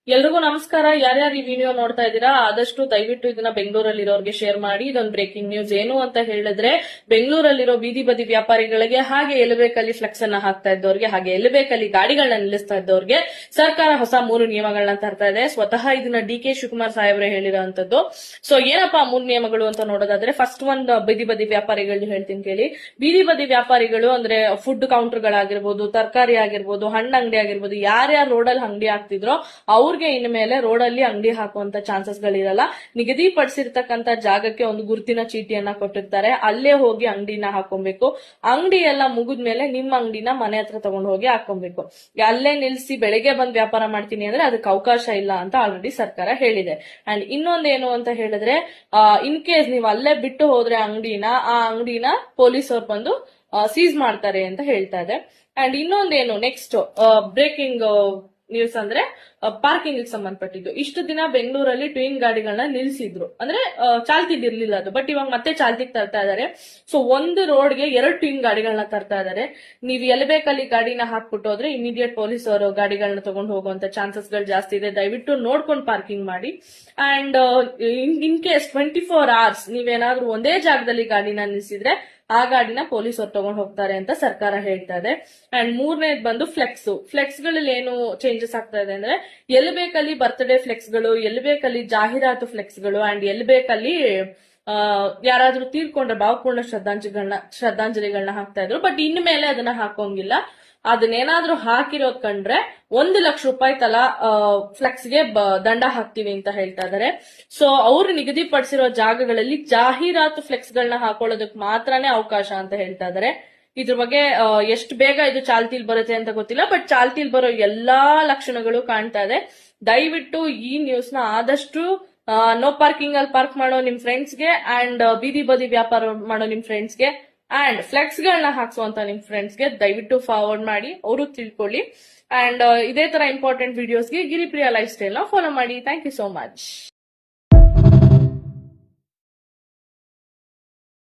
ಎಲ್ರಿಗೂ ನಮಸ್ಕಾರ. ಯಾರ್ಯಾರು ಈ ವಿಡಿಯೋ ನೋಡ್ತಾ ಇದ್ದೀರಾ ಆದಷ್ಟು ದಯವಿಟ್ಟು ಇದನ್ನ ಬೆಂಗಳೂರಲ್ಲಿರೋರ್ಗೆ ಶೇರ್ ಮಾಡಿ. ಇದೊಂದು ಬ್ರೇಕಿಂಗ್ ನ್ಯೂಸ್. ಏನು ಅಂತ ಹೇಳಿದ್ರೆ, ಬೆಂಗಳೂರಲ್ಲಿರೋ ಬೀದಿ ಬದಿ ವ್ಯಾಪಾರಿಗಳಿಗೆ ಹಾಗೆ ಎಲ್ಲಿಬೇಕಲ್ಲಿ ಫ್ಲೆಕ್ಸ್ ಅನ್ನ ಹಾಕ್ತಾ ಇದ್ದವ್ರಿಗೆ, ಹಾಗೆ ಎಲ್ಲಿಬೇಕಲ್ಲಿ ಗಾಡಿಗಳನ್ನ ನಿಲ್ಲಿಸ್ತಾ ಇದ್ದವ್ರಿಗೆ ಸರ್ಕಾರ ಹೊಸ 3 ನಿಯಮಗಳನ್ನ ತರ್ತಾ ಇದೆ. ಸ್ವತಃ ಇದನ್ನ ಡಿ.ಕೆ. ಶಿವಕುಮಾರ್ ಸಾಹೇಬ್ರೆ ಹೇಳಿರೋಂಥದ್ದು. ಸೊ ಏನಪ್ಪಾ 3 ನಿಯಮಗಳು ಅಂತ ನೋಡೋದಾದ್ರೆ, ಫಸ್ಟ್ ಒಂದು ಬೀದಿ ಬದಿ ವ್ಯಾಪಾರಿಗಳು ಹೇಳ್ತೀನಿ ಕೇಳಿ. ಬೀದಿ ಬದಿ ವ್ಯಾಪಾರಿಗಳು ಅಂದ್ರೆ ಫುಡ್ ಕೌಂಟರ್ಗಳಾಗಿರ್ಬೋದು, ತರಕಾರಿ ಆಗಿರ್ಬೋದು, ಹಣ್ಣು ಅಂಗಡಿ ಆಗಿರ್ಬೋದು, ಯಾರ್ಯಾರು ರೋಡಲ್ಲಿ ಅಂಗಡಿ ಹಾಕ್ತಿದ್ರೋ ಅವ್ರಿಗೆ ಇನ್ನು ಮೇಲೆ ರೋಡ್ ಅಲ್ಲಿ ಅಂಗಡಿ ಹಾಕುವಂತ ಚಾನ್ಸಸ್ ಗಳಿರಲ್ಲ. ನಿಗದಿಪಡಿಸಿರ್ತಕ್ಕಂತ ಜಾಗಕ್ಕೆ ಒಂದು ಗುರುತಿನ ಚೀಟಿಯನ್ನ ಕೊಟ್ಟಿರ್ತಾರೆ, ಅಲ್ಲೇ ಹೋಗಿ ಅಂಗಡಿನ ಹಾಕೊಬೇಕು. ಅಂಗಡಿ ಎಲ್ಲ ಮುಗಿದ್ಮೇಲೆ ನಿಮ್ಮ ಅಂಗಡಿನ ಮನೆ ಹತ್ರ ತಗೊಂಡು ಹೋಗಿ ಹಾಕೊಬೇಕು. ಅಲ್ಲೇ ನಿಲ್ಸಿ ಬೆಳಗ್ಗೆ ಬಂದ್ ವ್ಯಾಪಾರ ಮಾಡ್ತೀನಿ ಅಂದ್ರೆ ಅದಕ್ಕೆ ಅವಕಾಶ ಇಲ್ಲ ಅಂತ ಆಲ್ರೆಡಿ ಸರ್ಕಾರ ಹೇಳಿದೆ. ಅಂಡ್ ಇನ್ನೊಂದೇನು ಅಂತ ಹೇಳಿದ್ರೆ, ಇನ್ ಕೇಸ್ ನೀವು ಅಲ್ಲೇ ಬಿಟ್ಟು ಹೋದ್ರೆ ಅಂಗಡಿನ, ಆ ಅಂಗಡಿನ ಪೊಲೀಸ್ ಅವ್ರು ಬಂದು ಸೀಸ್ ಮಾಡ್ತಾರೆ ಅಂತ ಹೇಳ್ತಾ ಇದೆ. ಅಂಡ್ ಇನ್ನೊಂದೇನು ನೆಕ್ಸ್ಟ್ ಬ್ರೇಕಿಂಗ್ ನ್ಯೂಸ್ ಅಂದ್ರೆ ಪಾರ್ಕಿಂಗ್ ಸಂಬಂಧಪಟ್ಟಿದ್ದು. ಇಷ್ಟು ದಿನ ಬೆಂಗಳೂರಲ್ಲಿ ಟ್ವಿನ್ ಗಾಡಿಗಳನ್ನ ನಿಲ್ಸಿದ್ರು, ಅಂದ್ರೆ ಚಾಲ್ತಿಗಿರ್ಲಿಲ್ಲ ಅದು, ಬಟ್ ಇವಾಗ ಮತ್ತೆ ಚಾಲ್ತಿಗೆ ತರ್ತಾ ಇದಾರೆ. ಸೊ ಒಂದು ರೋಡ್ಗೆ 2 ಟ್ವಿನ್ ಗಾಡಿಗಳನ್ನ ತರ್ತಾ ಇದಾರೆ. ನೀವು ಎಲ್ಲಿ ಬೇಕಲ್ಲಿ ಗಾಡಿನ ಹಾಕ್ಬಿಟ್ಟು ಹೋದ್ರೆ ಇಮಿಡಿಯೇಟ್ ಪೊಲೀಸ್ ಅವರು ಗಾಡಿಗಳನ್ನ ತಗೊಂಡು ಹೋಗುವಂತ ಚಾನ್ಸಸ್ ಗಳು ಜಾಸ್ತಿ ಇದೆ. ದಯವಿಟ್ಟು ನೋಡ್ಕೊಂಡು ಪಾರ್ಕಿಂಗ್ ಮಾಡಿ. ಅಂಡ್ ಇನ್ ಕೇಸ್ 24 hours ನೀವೇನಾದ್ರೂ ಒಂದೇ ಜಾಗದಲ್ಲಿ ಗಾಡಿನ ನಿಲ್ಸಿದ್ರೆ ಆ ಗಾಡಿನ ಪೊಲೀಸ್ ಅವ್ರು ತಗೊಂಡು ಹೋಗ್ತಾರೆ ಅಂತ ಸರ್ಕಾರ ಹೇಳ್ತಾ ಇದೆ. ಅಂಡ್ ಮೂರನೇದು ಬಂದು ಫ್ಲೆಕ್ಸ್ ಗಳಲ್ಲಿ ಏನು ಚೇಂಜಸ್ ಆಗ್ತಾ ಇದೆ ಅಂದ್ರೆ, ಎಲ್ಲಿ ಬೇಕಲ್ಲಿ ಬರ್ತ್ಡೇ ಫ್ಲೆಕ್ಸ್ ಗಳು, ಎಲ್ಲಿ ಬೇಕಲ್ಲಿ ಜಾಹೀರಾತು ಫ್ಲೆಕ್ಸ್ ಗಳು, ಅಂಡ್ ಎಲ್ಲಿ ಬೇಕಲ್ಲಿ ಯಾರಾದ್ರೂ ತೀರ್ಕೊಂಡ್ರೆ ಭಾವಪೂರ್ಣ ಶ್ರದ್ಧಾಂಜಲಿಗಳನ್ನ ಹಾಕ್ತಾ ಇದ್ರು. ಬಟ್ ಇನ್ಮೇಲೆ ಅದನ್ನ ಹಾಕೋಂಗಿಲ್ಲ. ಅದನ್ನೇನಾದ್ರೂ ಹಾಕಿರೋದ್ ಕಂಡ್ರೆ 1 ಲಕ್ಷ ರೂಪಾಯಿ ತಲಾ ಫ್ಲೆಕ್ಸ್ಗೆ ದಂಡ ಹಾಕ್ತಿವಿ ಅಂತ ಹೇಳ್ತಾ ಇದಾರೆ. ಸೊ ಅವ್ರು ನಿಗದಿಪಡಿಸಿರೋ ಜಾಗಗಳಲ್ಲಿ ಜಾಹೀರಾತು ಫ್ಲೆಕ್ಸ್ ಗಳನ್ನ ಹಾಕೊಳ್ಳೋದಕ್ಕೆ ಮಾತ್ರನೇ ಅವಕಾಶ ಅಂತ ಹೇಳ್ತಾ ಇದಾರೆ. ಇದ್ರ ಬಗ್ಗೆ ಎಷ್ಟು ಬೇಗ ಇದು ಚಾಲ್ತಿಲ್ ಬರುತ್ತೆ ಅಂತ ಗೊತ್ತಿಲ್ಲ, ಬಟ್ ಚಾಲ್ತಿಲ್ ಬರೋ ಎಲ್ಲಾ ಲಕ್ಷಣಗಳು ಕಾಣ್ತಾ ಇದೆ. ದಯವಿಟ್ಟು ಈ ನ್ಯೂಸ್ ನ ಆದಷ್ಟು ನೋ ಪಾರ್ಕಿಂಗ್ ಅಲ್ಲಿ ಪಾರ್ಕ್ ಮಾಡೋ ನಿಮ್ ಫ್ರೆಂಡ್ಸ್ಗೆ, ಅಂಡ್ ಬೀದಿ ಬದಿ ವ್ಯಾಪಾರ ಮಾಡೋ ನಿಮ್ ಫ್ರೆಂಡ್ಸ್ಗೆ, ಅಂಡ್ ಫ್ಲೆಕ್ಸ್ ಗಳನ್ನ ಹಾಕ್ಸುವಂತ ನಿಮ್ ಫ್ರೆಂಡ್ಸ್ಗೆ ದಯವಿಟ್ಟು ಫಾರ್ವರ್ಡ್ ಮಾಡಿ, ಅವರು ತಿಳ್ಕೊಳ್ಳಿ. ಅಂಡ್ ಇದೇ ತರ ಇಂಪಾರ್ಟೆಂಟ್ ವಿಡಿಯೋಸ್ಗೆ ಗಿರಿಪ್ರಿಯಾ ಲೈಫ್ ಸ್ಟೈಲ್ ನ ಫಾಲೋ ಮಾಡಿ. Thank you so much.